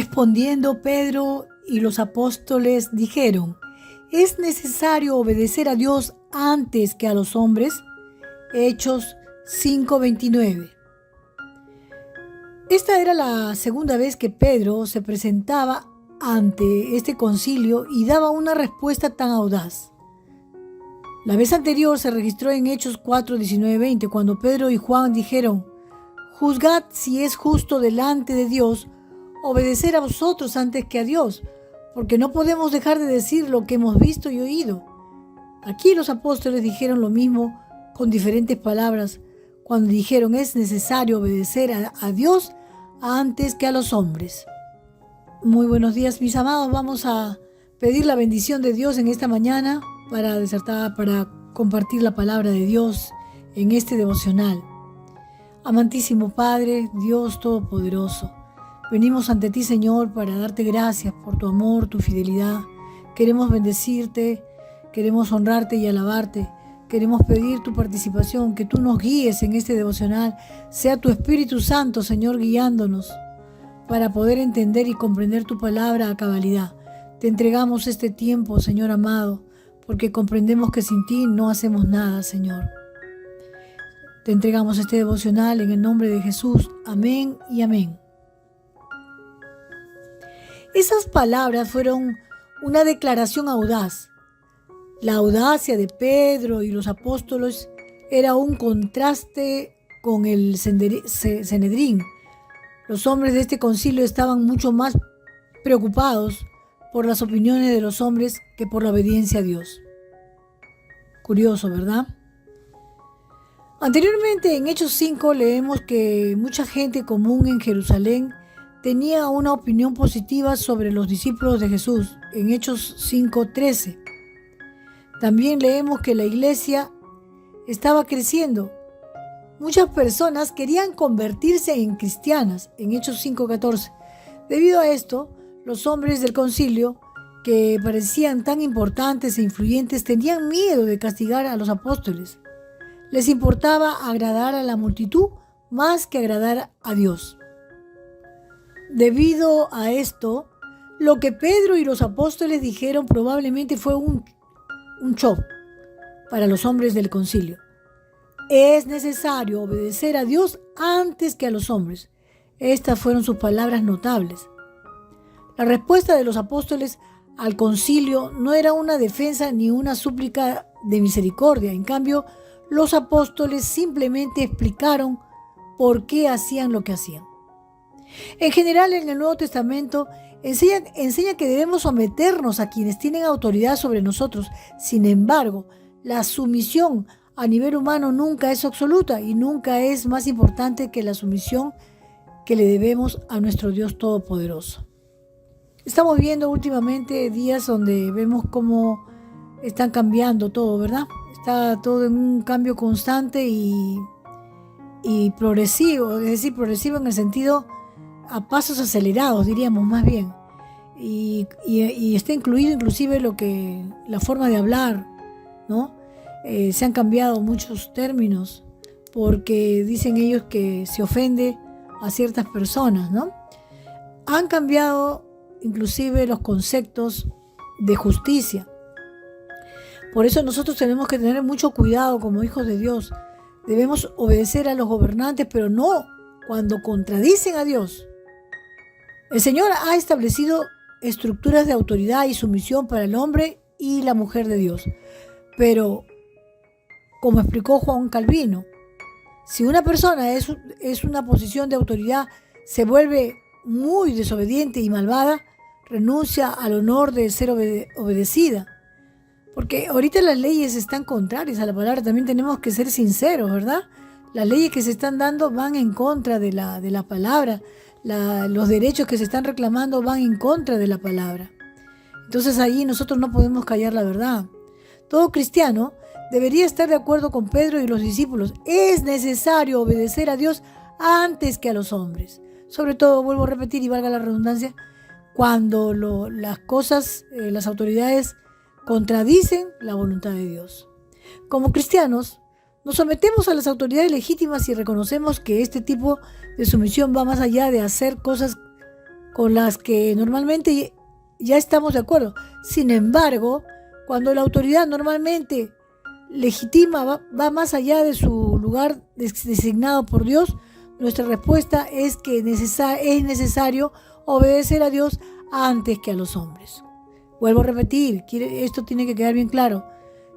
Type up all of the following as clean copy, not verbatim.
Respondiendo Pedro y los apóstoles dijeron: ¿es necesario obedecer a Dios antes que a los hombres? Hechos 5:29. Esta era la segunda vez que Pedro se presentaba ante este concilio y daba una respuesta tan audaz. La vez anterior se registró en Hechos 4:19-20, cuando Pedro y Juan dijeron: juzgad si es justo delante de Dios obedecer a vosotros antes que a Dios, porque no podemos dejar de decir lo que hemos visto y oído. Aquí los apóstoles dijeron lo mismo con diferentes palabras cuando dijeron: es necesario obedecer a Dios antes que a los hombres. Muy buenos días, mis amados. Vamos a pedir la bendición de Dios en esta mañana para compartir la palabra de Dios en este devocional. Amantísimo Padre, Dios Todopoderoso, venimos ante ti, Señor, para darte gracias por tu amor, tu fidelidad. Queremos bendecirte, queremos honrarte y alabarte. Queremos pedir tu participación, que tú nos guíes en este devocional. Sea tu Espíritu Santo, Señor, guiándonos para poder entender y comprender tu palabra a cabalidad. Te entregamos este tiempo, Señor amado, porque comprendemos que sin ti no hacemos nada, Señor. Te entregamos este devocional en el nombre de Jesús. Amén y amén. Esas palabras fueron una declaración audaz. La audacia de Pedro y los apóstoles era un contraste con el Sanedrín. Los hombres de este concilio estaban mucho más preocupados por las opiniones de los hombres que por la obediencia a Dios. Curioso, ¿verdad? Anteriormente, en Hechos 5, leemos que mucha gente común en Jerusalén tenía una opinión positiva sobre los discípulos de Jesús, en Hechos 5:13. También leemos que la iglesia estaba creciendo. Muchas personas querían convertirse en cristianas, en Hechos 5:14. Debido a esto, los hombres del concilio, que parecían tan importantes e influyentes, tenían miedo de castigar a los apóstoles. Les importaba agradar a la multitud más que agradar a Dios. Debido a esto, lo que Pedro y los apóstoles dijeron probablemente fue un shock para los hombres del concilio. Es necesario obedecer a Dios antes que a los hombres. Estas fueron sus palabras notables. La respuesta de los apóstoles al concilio no era una defensa ni una súplica de misericordia. En cambio, los apóstoles simplemente explicaron por qué hacían lo que hacían. En general, en el Nuevo Testamento enseña que debemos someternos a quienes tienen autoridad sobre nosotros. Sin embargo, la sumisión a nivel humano nunca es absoluta y nunca es más importante que la sumisión que le debemos a nuestro Dios Todopoderoso. Estamos viendo últimamente días donde vemos cómo están cambiando todo, ¿verdad? Está todo en un cambio constante y progresivo, es decir, progresivo en el sentido a pasos acelerados, diríamos más bien. Y está incluido inclusive la forma de hablar, ¿no? Se han cambiado muchos términos porque dicen ellos que se ofende a ciertas personas, ¿no? Han cambiado inclusive los conceptos de justicia. Por eso nosotros tenemos que tener mucho cuidado como hijos de Dios. Debemos obedecer a los gobernantes, pero no cuando contradicen a Dios. El Señor ha establecido estructuras de autoridad y sumisión para el hombre y la mujer de Dios. Pero, como explicó Juan Calvino, si una persona es una posición de autoridad, se vuelve muy desobediente y malvada, renuncia al honor de ser obedecida. Porque ahorita las leyes están contrarias a la palabra, también tenemos que ser sinceros, ¿verdad? Las leyes que se están dando van en contra de la palabra. Los derechos que se están reclamando van en contra de la palabra. Entonces ahí nosotros no podemos callar la verdad. Todo cristiano debería estar de acuerdo con Pedro y los discípulos. Es necesario obedecer a Dios antes que a los hombres. Sobre todo, vuelvo a repetir y valga la redundancia, cuando las autoridades contradicen la voluntad de Dios. Como cristianos, nos sometemos a las autoridades legítimas y reconocemos que este tipo de sumisión va más allá de hacer cosas con las que normalmente ya estamos de acuerdo. Sin embargo, cuando la autoridad normalmente legitima va más allá de su lugar designado por Dios, nuestra respuesta es que es necesario obedecer a Dios antes que a los hombres. Vuelvo a repetir, esto tiene que quedar bien claro.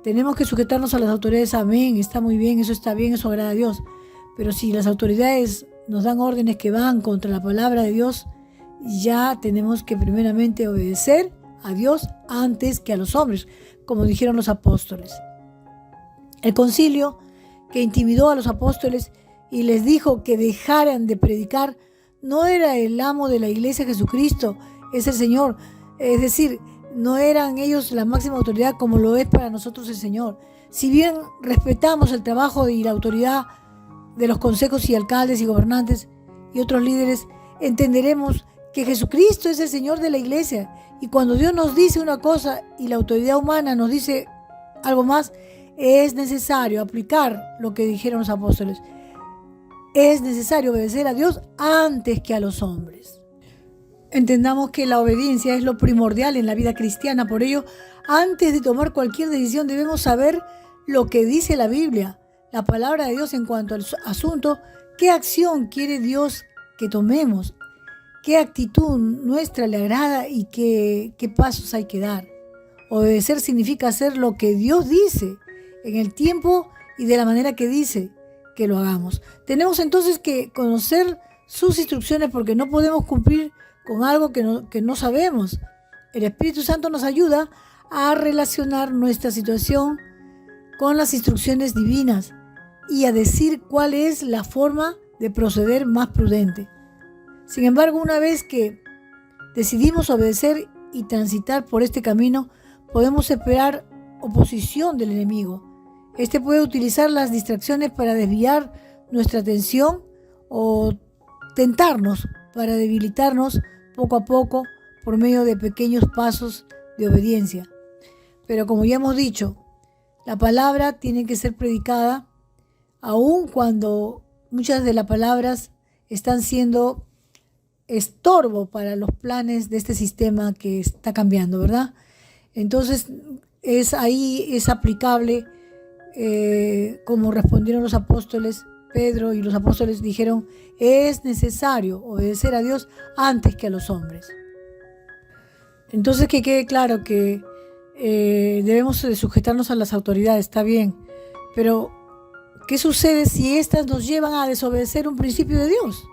Tenemos que sujetarnos a las autoridades, amén, está muy bien, eso está bien, eso agrada a Dios. Pero si las autoridades nos dan órdenes que van contra la palabra de Dios, ya tenemos que primeramente obedecer a Dios antes que a los hombres, como dijeron los apóstoles. El concilio que intimidó a los apóstoles y les dijo que dejaran de predicar no era el amo de la iglesia Jesucristo, es el Señor. Es decir, no eran ellos la máxima autoridad como lo es para nosotros el Señor. Si bien respetamos el trabajo y la autoridad de los consejos y alcaldes y gobernantes y otros líderes, entenderemos que Jesucristo es el Señor de la iglesia. Y cuando Dios nos dice una cosa y la autoridad humana nos dice algo más, es necesario aplicar lo que dijeron los apóstoles. Es necesario obedecer a Dios antes que a los hombres. Entendamos que la obediencia es lo primordial en la vida cristiana. Por ello, antes de tomar cualquier decisión debemos saber lo que dice la Biblia, la palabra de Dios en cuanto al asunto, qué acción quiere Dios que tomemos, qué actitud nuestra le agrada y qué pasos hay que dar. Obedecer significa hacer lo que Dios dice en el tiempo y de la manera que dice que lo hagamos. Tenemos entonces que conocer sus instrucciones porque no podemos cumplir con algo que no sabemos. El Espíritu Santo nos ayuda a relacionar nuestra situación con las instrucciones divinas y a decir cuál es la forma de proceder más prudente. Sin embargo, una vez que decidimos obedecer y transitar por este camino, podemos esperar oposición del enemigo. Este puede utilizar las distracciones para desviar nuestra atención o tentarnos para debilitarnos poco a poco por medio de pequeños pasos de obediencia. Pero como ya hemos dicho, la palabra tiene que ser predicada aun cuando muchas de las palabras están siendo estorbo para los planes de este sistema que está cambiando, ¿verdad? Entonces es aplicable como respondieron los apóstoles. Pedro y los apóstoles dijeron, es necesario obedecer a Dios antes que a los hombres. Entonces que quede claro que debemos de sujetarnos a las autoridades, está bien, pero ¿qué sucede si éstas nos llevan a desobedecer un principio de Dios?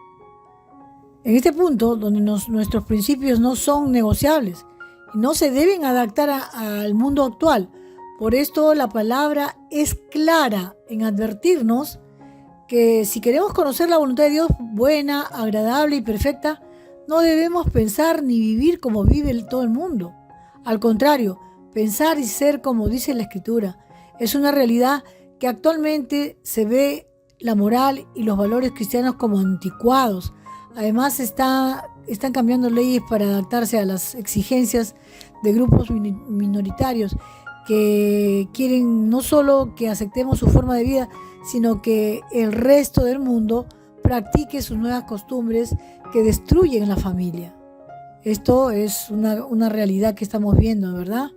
En este punto, donde nuestros principios no son negociables y no se deben adaptar al mundo actual. Por esto la palabra es clara en advertirnos que si queremos conocer la voluntad de Dios buena, agradable y perfecta, no debemos pensar ni vivir como vive todo el mundo. Al contrario, pensar y ser como dice la Escritura. Es una realidad que actualmente se ve la moral y los valores cristianos como anticuados. Además están cambiando leyes para adaptarse a las exigencias de grupos minoritarios que quieren no solo que aceptemos su forma de vida, sino que el resto del mundo practique sus nuevas costumbres que destruyen la familia. Esto es una realidad que estamos viendo, ¿verdad?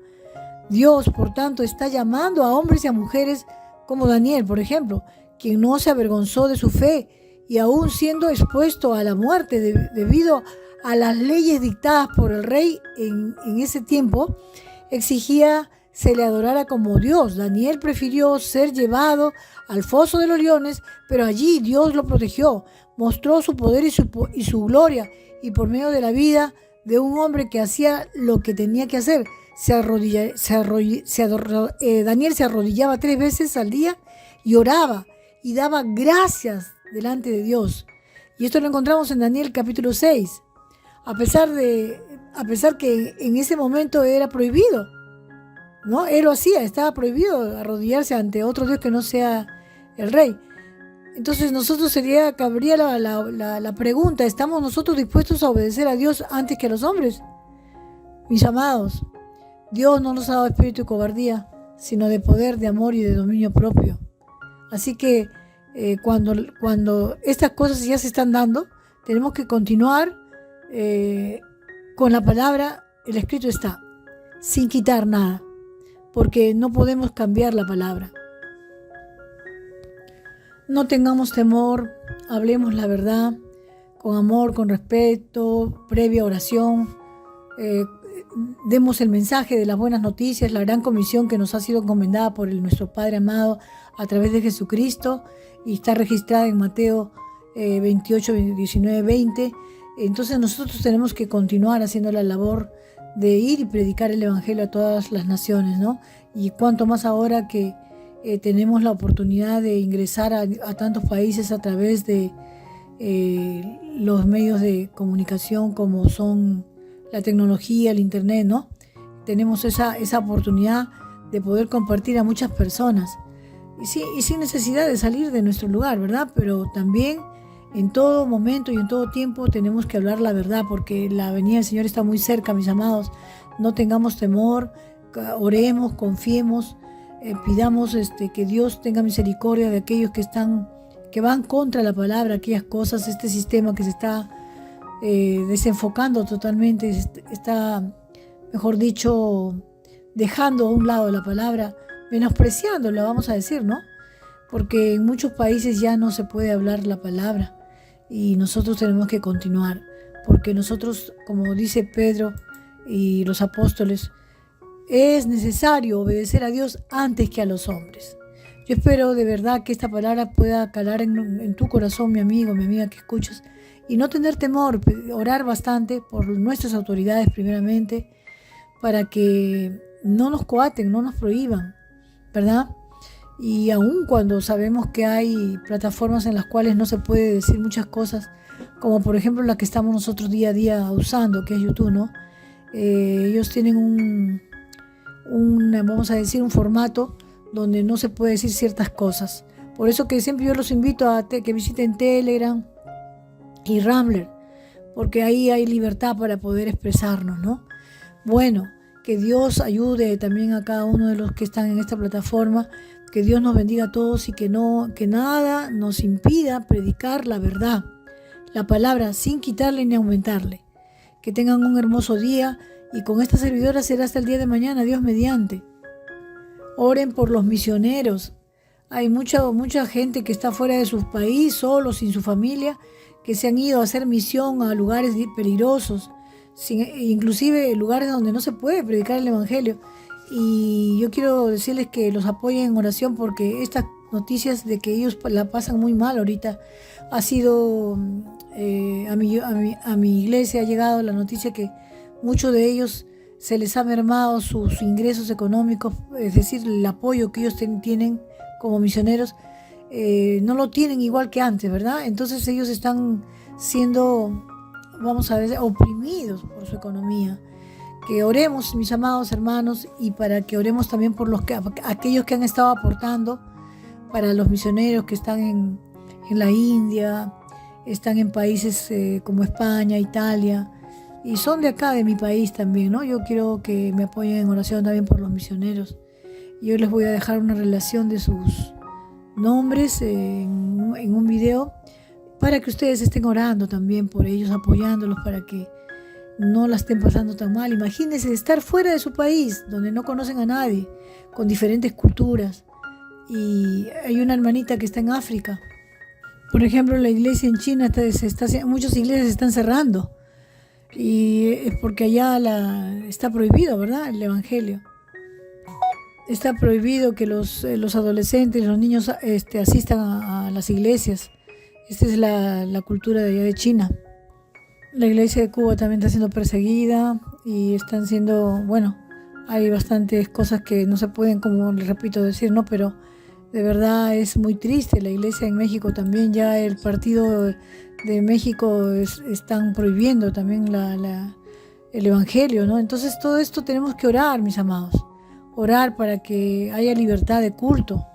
Dios, por tanto, está llamando a hombres y a mujeres como Daniel, por ejemplo, quien no se avergonzó de su fe y aún siendo expuesto a la muerte debido a las leyes dictadas por el rey en ese tiempo, exigía se le adorara como Dios. Daniel prefirió ser llevado al foso de los leones, pero allí Dios lo protegió, mostró su poder y su gloria, y por medio de la vida de un hombre que hacía lo que tenía que hacer. Daniel se arrodillaba 3 veces al día y oraba y daba gracias delante de Dios. Y esto lo encontramos en Daniel capítulo 6. A pesar que en ese momento era prohibido, ¿no? Él lo hacía, estaba prohibido arrodillarse ante otro Dios que no sea el rey. Entonces cabría la pregunta, ¿estamos nosotros dispuestos a obedecer a Dios antes que a los hombres? Mis amados, Dios no nos ha dado espíritu de cobardía, sino de poder, de amor y de dominio propio. Así que cuando estas cosas ya se están dando, tenemos que continuar con la palabra, el escrito está, sin quitar nada, porque no podemos cambiar la palabra. No tengamos temor, hablemos la verdad, con amor, con respeto, previa oración, demos el mensaje de las buenas noticias, la gran comisión que nos ha sido encomendada por nuestro Padre amado a través de Jesucristo, y está registrada en Mateo 28, 19, 20. Entonces nosotros tenemos que continuar haciendo la labor de ir y predicar el Evangelio a todas las naciones, ¿no? Y cuanto más ahora que tenemos la oportunidad de ingresar a tantos países a través de los medios de comunicación como son la tecnología, el internet, ¿no? Tenemos esa oportunidad de poder compartir a muchas personas y sin necesidad de salir de nuestro lugar, ¿verdad? Pero también en todo momento y en todo tiempo tenemos que hablar la verdad, porque la venida del Señor está muy cerca, mis amados. No tengamos temor, oremos, confiemos, pidamos que Dios tenga misericordia de aquellos que van contra la palabra, aquellas cosas, este sistema que se está desenfocando totalmente, está, mejor dicho, dejando a un lado la palabra, menospreciándola, vamos a decir, ¿no? Porque en muchos países ya no se puede hablar la palabra y nosotros tenemos que continuar, porque nosotros, como dice Pedro y los apóstoles, es necesario obedecer a Dios antes que a los hombres. Yo espero de verdad que esta palabra pueda calar en tu corazón, mi amigo, mi amiga que escuchas, y no tener temor, orar bastante por nuestras autoridades primeramente, para que no nos coaten, no nos prohíban, ¿verdad? Y aun cuando sabemos que hay plataformas en las cuales no se puede decir muchas cosas, como por ejemplo la que estamos nosotros día a día usando, que es YouTube, ¿no? Ellos tienen vamos a decir, un formato donde no se puede decir ciertas cosas. Por eso que siempre yo los invito a que visiten Telegram y Rambler, porque ahí hay libertad para poder expresarnos, ¿no? Bueno, que Dios ayude también a cada uno de los que están en esta plataforma, que Dios nos bendiga a todos y que nada nos impida predicar la verdad, la palabra, sin quitarle ni aumentarle. Que tengan un hermoso día, y con esta servidora será hasta el día de mañana, Dios mediante. Oren por los misioneros. Hay mucha gente que está fuera de su país, solo, sin su familia, que se han ido a hacer misión a lugares peligrosos, inclusive lugares donde no se puede predicar el Evangelio. Y yo quiero decirles que los apoyen en oración, porque estas noticias de que ellos la pasan muy mal ahorita, ha sido, a mi iglesia ha llegado la noticia que muchos de ellos se les ha mermado sus ingresos económicos, es decir, el apoyo que ellos tienen como misioneros, no lo tienen igual que antes, ¿verdad? Entonces ellos están siendo, vamos a ver, oprimidos por su economía. Que oremos, mis amados hermanos, y para que oremos también por aquellos que han estado aportando para los misioneros que están en la India, están en países como España, Italia, y son de acá, de mi país también, ¿no? Yo quiero que me apoyen en oración también por los misioneros. Yo les voy a dejar una relación de sus nombres en un video, para que ustedes estén orando también por ellos, apoyándolos para que no la estén pasando tan mal. Imagínense estar fuera de su país, donde no conocen a nadie, con diferentes culturas. Y hay una hermanita que está en África. Por ejemplo, la iglesia en China, muchas iglesias se están cerrando. Y es porque allá está prohibido, ¿verdad? El Evangelio. Está prohibido que los adolescentes, los niños asistan a las iglesias. Esta es la cultura de allá de China. La iglesia de Cuba también está siendo perseguida y están siendo, bueno, hay bastantes cosas que no se pueden, como les repito, decir, ¿no? Pero de verdad es muy triste. La iglesia en México también, ya el partido de México están prohibiendo también el Evangelio, ¿no? Entonces todo esto tenemos que orar, mis amados. Orar para que haya libertad de culto,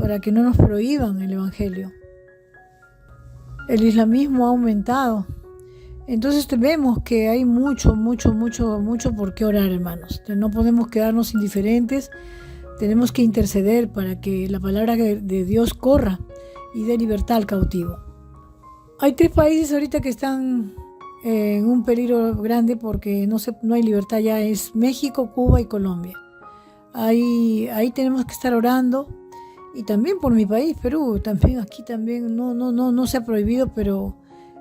para que no nos prohíban el Evangelio. El islamismo ha aumentado. Entonces vemos que hay mucho por qué orar, hermanos. No podemos quedarnos indiferentes. Tenemos que interceder para que la palabra de Dios corra y dé libertad al cautivo. Hay 3 países ahorita que están en un peligro grande porque no hay libertad ya. Es México, Cuba y Colombia. Ahí tenemos que estar orando. Y también por mi país, Perú, también aquí también no se ha prohibido, pero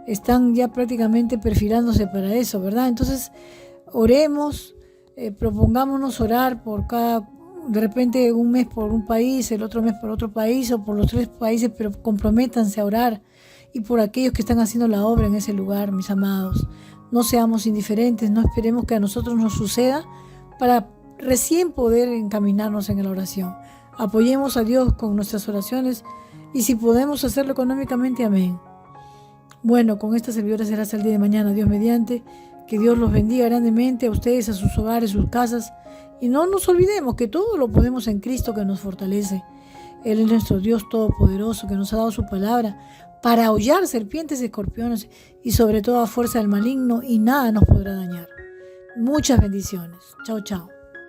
están ya prácticamente perfilándose para eso, ¿verdad? Entonces, oremos, propongámonos orar de repente un mes por un país, el otro mes por otro país, o por los 3 países, pero comprométanse a orar. Y por aquellos que están haciendo la obra en ese lugar, mis amados. No seamos indiferentes, no esperemos que a nosotros nos suceda para recién poder encaminarnos en la oración. Apoyemos a Dios con nuestras oraciones y si podemos hacerlo económicamente, amén. Bueno, con esta servidora será hasta el día de mañana, Dios mediante. Que Dios los bendiga grandemente a ustedes, a sus hogares, sus casas. Y no nos olvidemos que todo lo podemos en Cristo que nos fortalece. Él es nuestro Dios todopoderoso que nos ha dado su palabra para aullar serpientes y escorpiones y sobre todo a fuerza del maligno y nada nos podrá dañar. Muchas bendiciones. Chao, chao.